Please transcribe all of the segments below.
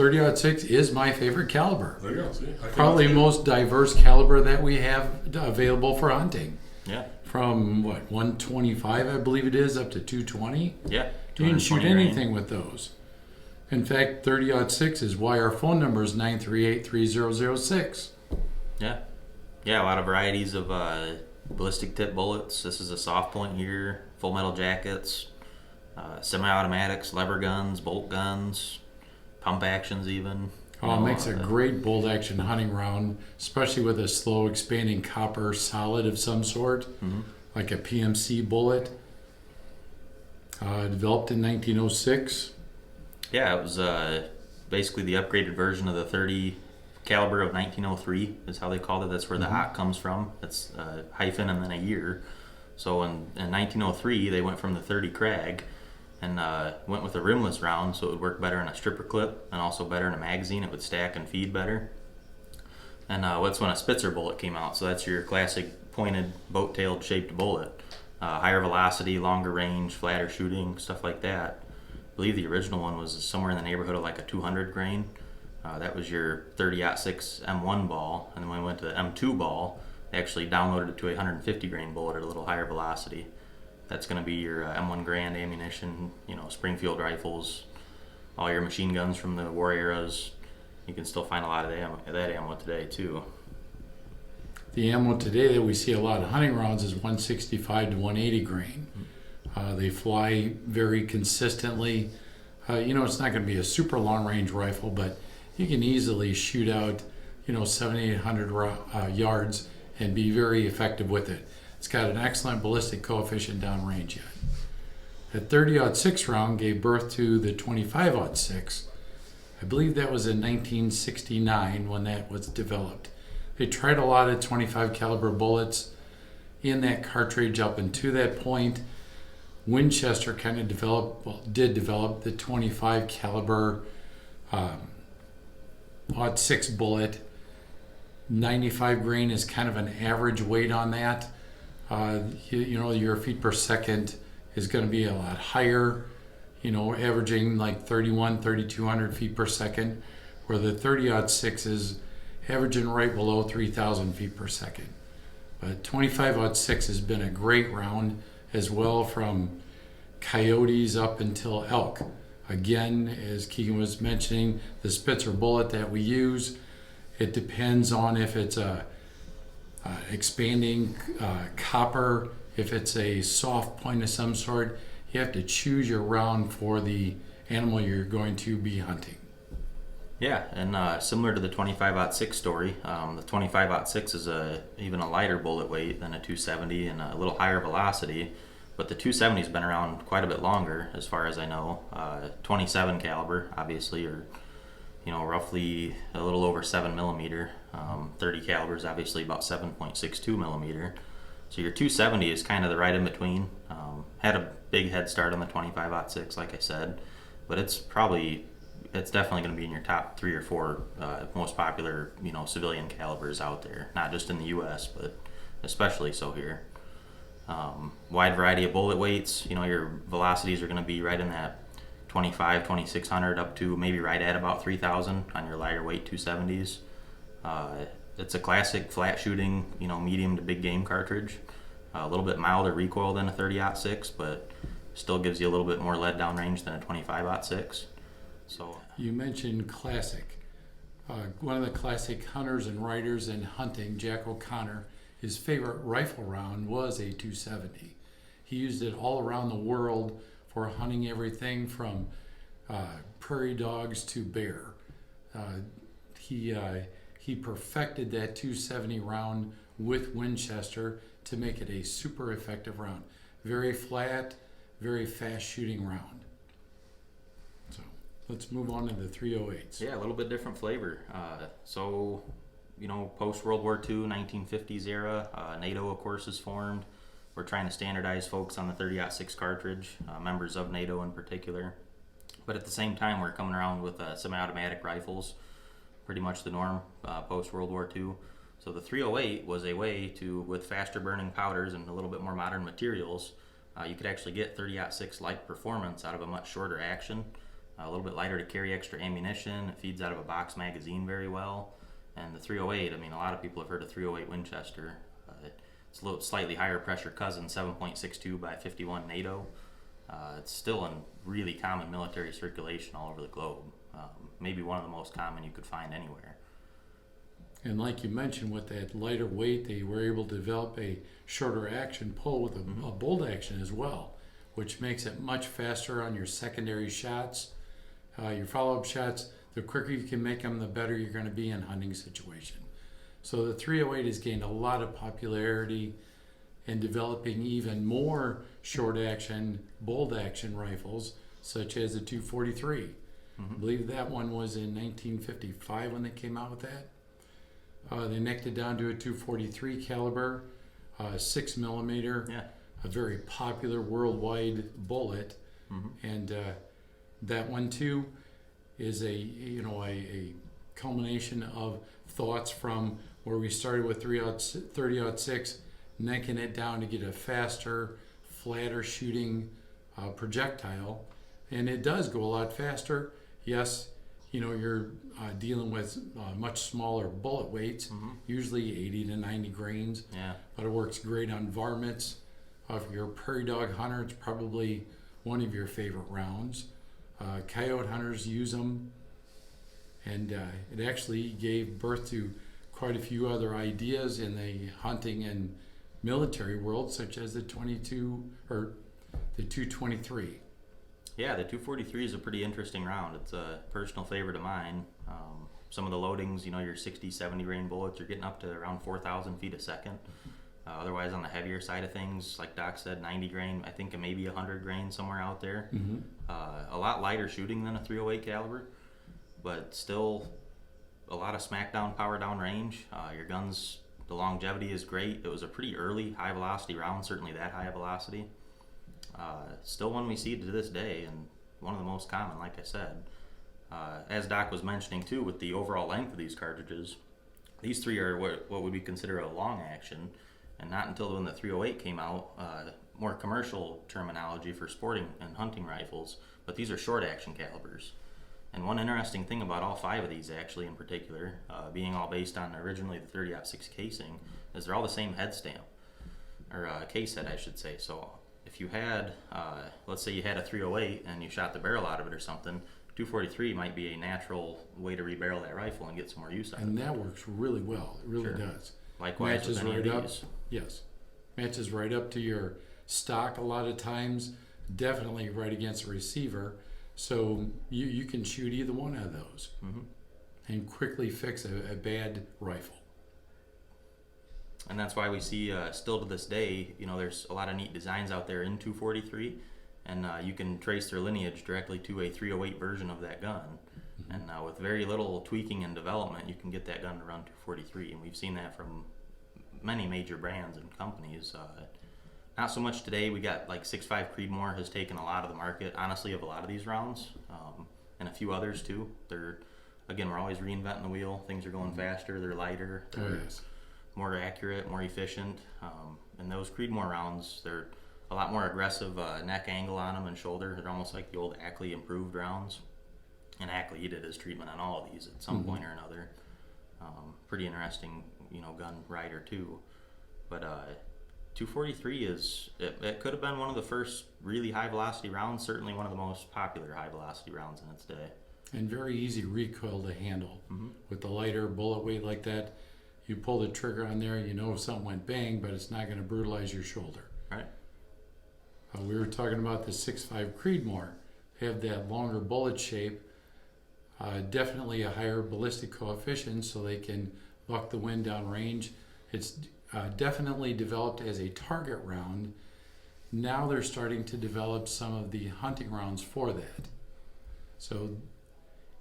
.30-06 is my favorite caliber. There you go. See, Probably most diverse caliber that we have available for hunting. Yeah. From 125, I believe it is, up to 220. Yeah. You can shoot 220 anything with those. In fact, .30-06 is why our phone number is 938-3006. Yeah. Yeah, a lot of varieties of ballistic tip bullets. This is a soft point here, full metal jackets, semi-automatics, lever guns, bolt guns, pump actions even. Oh, it makes a great bolt action hunting round, especially with a slow expanding copper solid of some sort, like a PMC bullet. Developed in 1906. Yeah, it was basically the upgraded version of the 30 caliber of 1903 is how they called it. That's where the hot comes from. It's hyphen and then a year. So in 1903, they went from the 30 Krag and went with a rimless round, so it would work better in a stripper clip and also better in a magazine. It would stack and feed better. And that's when a Spitzer bullet came out. So that's your classic pointed, boat-tailed shaped bullet. Higher velocity, longer range, flatter shooting, stuff like that. I believe the original one was somewhere in the neighborhood of like a 200 grain. That was your 30-06 M1 ball. And then when we went to the M2 ball, they actually downloaded it to a 150 grain bullet at a little higher velocity. That's going to be your M1 Grand ammunition, Springfield rifles, all your machine guns from the war eras. You can still find a lot of that ammo today too. The ammo today that we see a lot of hunting rounds is 165 to 180 grain. They fly very consistently. It's not going to be a super long range rifle, but you can easily shoot out, 700-800 yards and be very effective with it. It's got an excellent ballistic coefficient downrange yet. The 30-06 round gave birth to the 25-06. I believe that was in 1969 when that was developed. They tried a lot of 25 caliber bullets in that cartridge up until that point. Winchester kind of did develop the 25 caliber .6 bullet. 95 grain is kind of an average weight on that. Your feet per second is going to be a lot higher, averaging like 3,200 feet per second, where the 30-06 is averaging right below 3,000 feet per second. But 25-06 has been a great round as well, from coyotes up until elk. Again, as Keegin was mentioning, the Spitzer bullet that we use, it depends on if it's a expanding copper, if it's a soft point of some sort. You have to choose your round for the animal you're going to be hunting. Yeah, and similar to the 25-06 story, the 25-06 is even a lighter bullet weight than a 270 and a little higher velocity, but the 270's been around quite a bit longer, as far as I know. 27 caliber, obviously, or roughly a little over 7 millimeter. 30 caliber is obviously about 7.62 millimeter. So your 270 is kind of the right in between. Had a big head start on the 25-06, like I said, but it's definitely going to be in your top 3 or 4 most popular, civilian calibers out there. Not just in the U.S., but especially so here. Wide variety of bullet weights. Your velocities are going to be right in that 25, 2600 up to maybe right at about 3000 on your lighter weight 270s. It's a classic flat shooting, medium to big game cartridge. A little bit milder recoil than a 30-06, but still gives you a little bit more lead down range than a 25-06. So you mentioned classic. One of the classic hunters and writers in hunting, Jack O'Connor, his favorite rifle round was a 270. He used it all around the world for hunting everything from prairie dogs to bear. He perfected that 270 round with Winchester to make it a super effective round. Very flat, very fast shooting round. So let's move on to the 308s. Yeah, a little bit different flavor. Post World War II, 1950s era, NATO, of course, is formed. We're trying to standardize folks on the 30-06 cartridge, members of NATO in particular. But at the same time, we're coming around with semi-automatic rifles, pretty much the norm post World War II. So the 308 was a way to, with faster burning powders and a little bit more modern materials, you could actually get 30-06 like performance out of a much shorter action. a little bit lighter to carry extra ammunition. It feeds out of a box magazine very well. And the 308, I mean, a lot of people have heard of 308 Winchester. It's a little slightly higher pressure cousin, 7.62 by 51 NATO. It's still in really common military circulation all over the globe. Maybe one of the most common you could find anywhere. And like you mentioned, with that lighter weight, they were able to develop a shorter action pull with a bolt action as well, which makes it much faster on your secondary shots. Your follow-up shots, the quicker you can make them, the better you're going to be in hunting situation. So the 308 has gained a lot of popularity in developing even more short action, bolt action rifles, such as the 243. I believe that one was in 1955 when they came out with that. They necked it down to a 243 caliber, 6 millimeter, a very popular worldwide bullet, and that one too is a culmination of thoughts from where we started with 30-06, necking it down to get a faster, flatter shooting projectile, and it does go a lot faster. Yes, you're dealing with much smaller bullet weights, usually 80 to 90 grains, but it works great on varmints. If you're a prairie dog hunter, it's probably one of your favorite rounds. Coyote hunters use them, and it actually gave birth to quite a few other ideas in the hunting and military world, such as the 223. Yeah, the 243 is a pretty interesting round. It's a personal favorite of mine. Some of the loadings, your 60, 70 grain bullets, you're getting up to around 4,000 feet a second. Otherwise, on the heavier side of things, like Doc said, 90 grain, I think maybe 100 grain somewhere out there. A lot lighter shooting than a 308 caliber, but still a lot of smackdown, power down range. Your guns, the longevity is great. It was a pretty early high velocity round, certainly that high velocity. Still one we see to this day, and one of the most common, like I said. As Doc was mentioning too, with the overall length of these cartridges, these three are what would be considered a long action, and not until when the 308 came out, more commercial terminology for sporting and hunting rifles, but these are short action calibers. And one interesting thing about all five of these, actually in particular, being all based on originally the 30-06 casing, is they're all the same head stamp, or case head I should say. So if you had, let's say you had a 308 and you shot the barrel out of it or something, 243 might be a natural way to rebarrel that rifle and get some more use out of it. And that works really well. It really does. Likewise matches with any right of up. these. Yes, matches right up to your stock a lot of times. Definitely right against the receiver. So you can shoot either one of those and quickly fix a bad rifle. And that's why we see still to this day, there's a lot of neat designs out there in 243, and you can trace their lineage directly to a 308 version of that gun. And with very little tweaking and development, you can get that gun to run 243. And we've seen that from many major brands and companies. Not so much today. We got like 6.5 Creedmoor has taken a lot of the market, honestly, of a lot of these rounds, and a few others too. We're always reinventing the wheel. Things are going faster. They're lighter. They're more accurate, more efficient. And those Creedmoor rounds, they're a lot more aggressive neck angle on them and shoulder. They're almost like the old Ackley improved rounds. And Ackley, he did his treatment on all of these at some point or another. Pretty interesting, gun rider too. But 243 it could have been one of the first really high velocity rounds, certainly one of the most popular high velocity rounds in its day. And very easy recoil to handle. With the lighter bullet weight like that, you pull the trigger on there, if something went bang, but it's not going to brutalize your shoulder. Right. We were talking about the 6.5 Creedmoor. They have that longer bullet shape, definitely a higher ballistic coefficient, so they can buck the wind down range. It's definitely developed as a target round. Now they're starting to develop some of the hunting rounds for that. So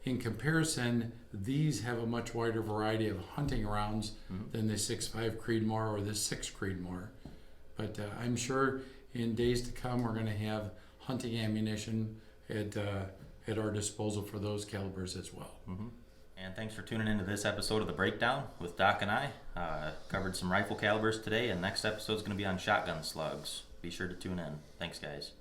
in comparison, these have a much wider variety of hunting rounds than the 6.5 Creedmoor or the 6 Creedmoor. But I'm sure in days to come we're going to have hunting ammunition at our disposal for those calibers as well. And thanks for tuning into this episode of The Breakdown with Doc and I. Covered some rifle calibers today, and next episode is going to be on shotgun slugs. Be sure to tune in. Thanks, guys.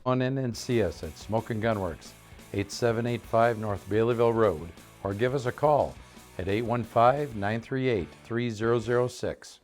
On in and see us at Smoke and Gun Works. 8785 North Baileyville Road, or give us a call at 815-938-3006.